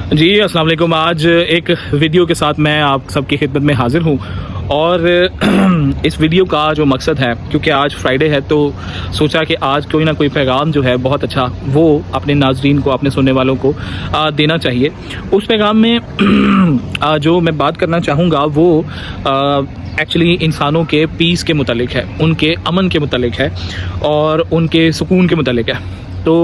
जी अस्सलाम वालेकुम। आज एक वीडियो के साथ मैं आप सबकी खिदमत में हाज़िर हूँ और इस वीडियो का जो मकसद है, क्योंकि आज फ्राइडे है तो सोचा कि आज कोई ना कोई पैगाम जो है बहुत अच्छा वो अपने नाजरीन को, अपने सुनने वालों को देना चाहिए। उस पैगाम में जो मैं बात करना चाहूँगा वो एक्चुअली इंसानों के पीस के मुतालिक है, उनके अमन के मुतालिक है और उनके सुकून के मुतालिक है। तो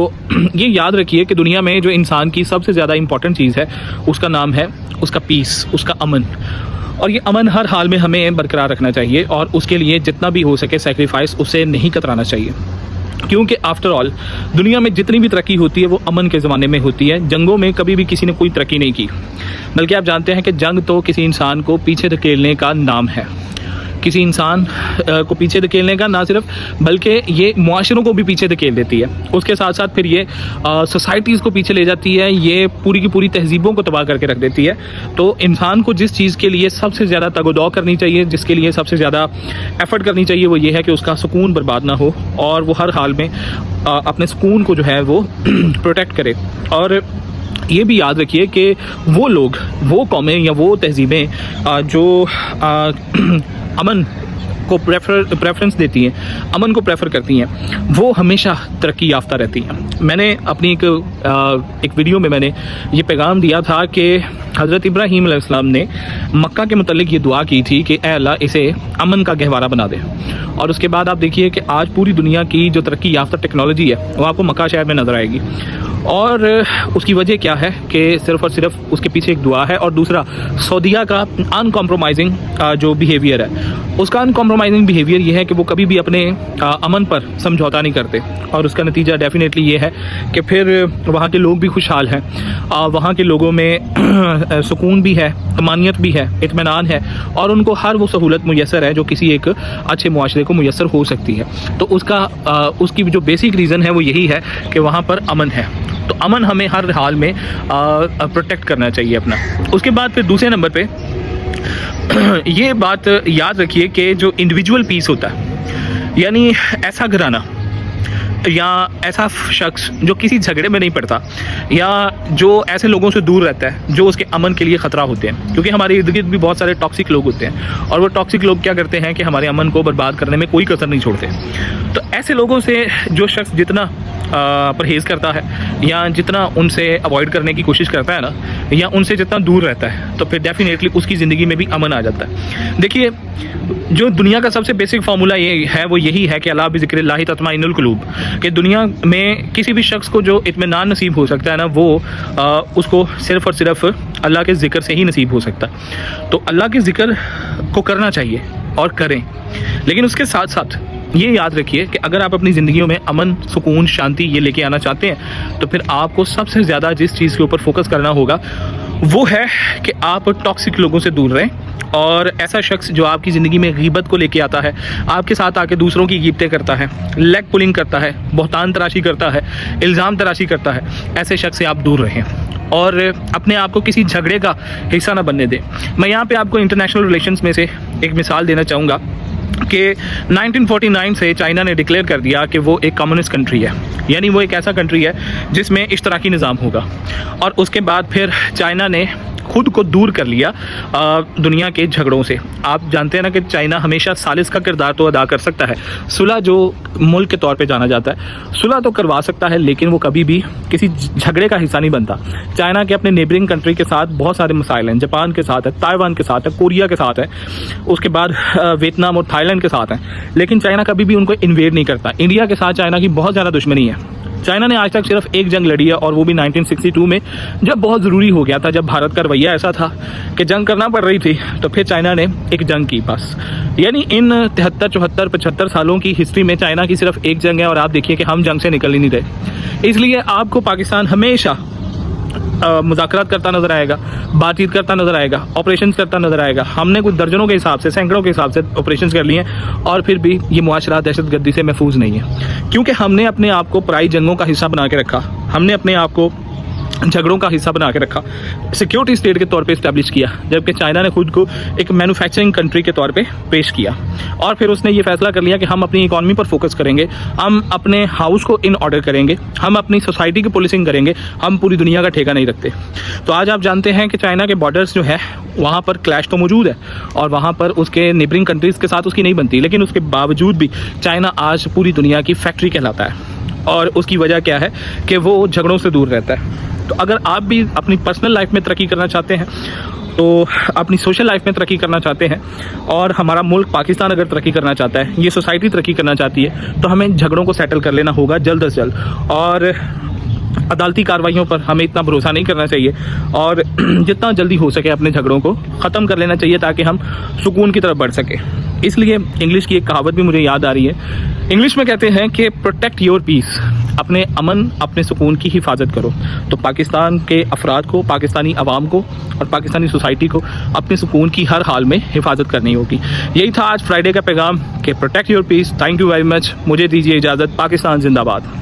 ये याद रखिए कि दुनिया में जो इंसान की सबसे ज़्यादा इम्पॉर्टेंट चीज़ है उसका नाम है उसका पीस, उसका अमन। और ये अमन हर हाल में हमें बरकरार रखना चाहिए और उसके लिए जितना भी हो सके सेक्रीफाइस उसे नहीं कतराना चाहिए, क्योंकि आफ्टर ऑल दुनिया में जितनी भी तरक्की होती है वो अमन के ज़माने में होती है। जंगों में कभी भी किसी ने कोई तरक्की नहीं की, बल्कि आप जानते हैं कि जंग तो किसी इंसान को पीछे धकेलने का नाम है। किसी इंसान को पीछे धकेलने का ना सिर्फ, बल्कि ये मुआशरों को भी पीछे धकेल देती है। उसके साथ साथ फिर ये सोसाइटीज़ को पीछे ले जाती है, ये पूरी की पूरी तहजीबों को तबाह करके रख देती है। तो इंसान को जिस चीज़ के लिए सबसे ज़्यादा तगोदौ करनी चाहिए, जिसके लिए सबसे ज़्यादा एफर्ट करनी चाहिए, वो ये है कि उसका सुकून बर्बाद ना हो और वो हर हाल में अपने सुकून को जो है वो प्रोटेक्ट करे। और ये भी याद रखिए कि वो लोग, वो कौमें या वो तहजीबें जो अमन को प्रेफरेंस देती हैं, अमन को प्रेफर करती हैं, वो हमेशा तरक्की याफ्ता रहती हैं। मैंने अपनी एक वीडियो में मैंने ये पैगाम दिया था कि हज़रत इब्राहीम अलैहिस्सलाम ने मक्का के मुतालिक ये दुआ की थी कि ऐ अल्लाह इसे अमन का गहवारा बना दे। और उसके बाद आप देखिए कि आज पूरी दुनिया की जो तरक्की याफ्ता टेक्नोलॉजी है वो आपको मक्का शहर में नज़र आएगी। और उसकी वजह क्या है कि सिर्फ़ और सिर्फ उसके पीछे एक दुआ है, और दूसरा सऊदीया का अनकॉम्प्रोमाइजिंग जो बिहेवियर है, उसका अनकॉम्प्रोमाइजिंग बिहेवियर ये है कि वो कभी भी अपने अमन पर समझौता नहीं करते। और उसका नतीजा डेफिनेटली ये है कि फिर वहाँ के लोग भी खुशहाल हैं, वहाँ के लोगों में सुकून भी है, तमानियत भी है, इत्मीनान है, और उनको हर वो सहूलत मुयसर है जो किसी एक अच्छे मुआशरे को मुयसर हो सकती है। तो उसकी जो बेसिक रीज़न है वो यही है कि वहाँ पर अमन है। तो अमन हमें हर हाल में प्रोटेक्ट करना चाहिए अपना। उसके बाद फिर दूसरे नंबर पे ये बात याद रखिए कि जो इंडिविजुअल पीस होता है, यानी ऐसा घराना या ऐसा शख्स जो किसी झगड़े में नहीं पड़ता, या जो ऐसे लोगों से दूर रहता है जो उसके अमन के लिए ख़तरा होते हैं, क्योंकि हमारे इर्द गिर्द भी बहुत सारे टॉक्सिक लोग होते हैं और वो टॉक्सिक लोग क्या करते हैं कि हमारे अमन को बर्बाद करने में कोई कसर नहीं छोड़ते। तो ऐसे लोगों से जो शख्स जितना परहेज़ करता है या जितना उनसे अवॉइड करने की कोशिश करता है ना, या उनसे जितना दूर रहता है, तो फिर डेफिनेटली उसकी ज़िंदगी में भी अमन आ जाता है। देखिए, जो दुनिया का सबसे बेसिक फार्मूला ये है वो यही है कि अला बिज़िक्रिल्लाहि तत्मइन्नुल कुलूब, कि दुनिया में किसी भी शख्स को जो इत्मीनान नसीब हो सकता है ना, वो उसको सिर्फ़ और सिर्फ अल्लाह के ज़िक्र से ही नसीब हो सकता है। तो अल्लाह के ज़िक्र को करना चाहिए और करें, लेकिन उसके साथ साथ ये याद रखिए कि अगर आप अपनी ज़िंदगियों में अमन, सुकून, शांति ये लेके आना चाहते हैं, तो फिर आपको सबसे ज़्यादा जिस चीज़ के ऊपर फोकस करना होगा वो है कि आप टॉक्सिक लोगों से दूर रहें। और ऐसा शख्स जो आपकी ज़िंदगी में गीबत को लेके आता है, आपके साथ आके दूसरों की गिबतें करता है, लेग पुलिंग करता है, बहतान तराशी करता है, इल्ज़ाम तराशी करता है, ऐसे शख्स से आप दूर रहें और अपने आप को किसी झगड़े का हिस्सा ना बनने दें। मैं यहाँ पे आपको इंटरनेशनल रिलेशंस में से एक मिसाल देना चाहूँगा कि 1949 से चाइना ने डिक्लेयर कर दिया कि वो एक कम्युनिस्ट कंट्री है, यानी वो एक ऐसा कंट्री है जिसमें इश्तराकी निज़ाम होगा। और उसके बाद फिर चाइना ने खुद को दूर कर लिया दुनिया के झगड़ों से। आप जानते हैं ना कि चाइना हमेशा सालिस का किरदार तो अदा कर सकता है, सुलह जो मुल्क के तौर पे जाना जाता है, सुलह तो करवा सकता है, लेकिन वो कभी भी किसी झगड़े का हिस्सा नहीं बनता। चाइना के अपने नेबरिंग कंट्री के साथ बहुत सारे मसाइल हैं, जापान के साथ है, ताइवान के साथ है, कोरिया के साथ है, उसके बाद वियतनाम और थाईलैंड के साथ है, लेकिन चाइना कभी भी उनको इन्वेड नहीं करता। इंडिया के साथ चाइना की बहुत ज़्यादा दुश्मनी है। चाइना ने आज तक सिर्फ एक जंग लड़ी है, और वो भी 1962 में, जब बहुत ज़रूरी हो गया था, जब भारत का रवैया ऐसा था कि जंग करना पड़ रही थी, तो फिर चाइना ने एक जंग की बस। यानी इन 73, 74, 75 सालों की हिस्ट्री में चाइना की सिर्फ एक जंग है, और आप देखिए कि हम जंग से निकल ही नहीं रहे। इसलिए आपको पाकिस्तान हमेशा मुज़ाकरात करता नज़र आएगा, बातचीत करता नज़र आएगा, ऑपरेशंस करता नज़र आएगा। हमने कुछ दर्जनों के हिसाब से, सैकड़ों के हिसाब से ऑपरेशंस कर लिए हैं, और फिर भी ये मुआशरा दहशतगर्दी से महफूज नहीं है, क्योंकि हमने अपने आप को पराई जंगों का हिस्सा बना के रखा। हमने अपने आप को झगड़ों का हिस्सा बना के रखा, सिक्योरिटी स्टेट के तौर पे इस्टेब्लिश किया, जबकि चाइना ने खुद को एक मैन्युफैक्चरिंग कंट्री के तौर पे पेश किया। और फिर उसने ये फैसला कर लिया कि हम अपनी इकॉनमी पर फोकस करेंगे, हम अपने हाउस को इन ऑर्डर करेंगे, हम अपनी सोसाइटी की पुलिसिंग करेंगे, हम पूरी दुनिया का ठेका नहीं रखते। तो आज आप जानते हैं कि चाइना के बॉर्डर्स जो है वहाँ पर क्लैश तो मौजूद है और वहाँ पर उसके नेबरिंग कंट्रीज़ के साथ उसकी नहीं बनती, लेकिन उसके बावजूद भी चाइना आज पूरी दुनिया की फैक्ट्री कहलाता है। और उसकी वजह क्या है कि वो झगड़ों से दूर रहता है। तो अगर आप भी अपनी पर्सनल लाइफ में तरक्की करना चाहते हैं, तो अपनी सोशल लाइफ में तरक्की करना चाहते हैं, और हमारा मुल्क पाकिस्तान अगर तरक्की करना चाहता है, ये सोसाइटी तरक्की करना चाहती है, तो हमें झगड़ों को सेटल कर लेना होगा जल्द से जल्द। और अदालती कार्रवाइयों पर हमें इतना भरोसा नहीं करना चाहिए और जितना जल्दी हो सके अपने झगड़ों को ख़त्म कर लेना चाहिए ताकि हम सुकून की तरफ बढ़ सकें। इसलिए इंग्लिश की एक कहावत भी मुझे याद आ रही है। इंग्लिश में कहते हैं कि प्रोटेक्ट योर पीस, अपने अमन अपने सुकून की हिफाजत करो। तो पाकिस्तान के अफराद को, पाकिस्तानी अवाम को और पाकिस्तानी सोसाइटी को अपने सुकून की हर हाल में हिफाजत करनी होगी। यही था आज फ्राइडे का पैगाम कि protect your peace. Thank you very much. मुझे दीजिए इजाज़त। पाकिस्तान जिंदाबाद।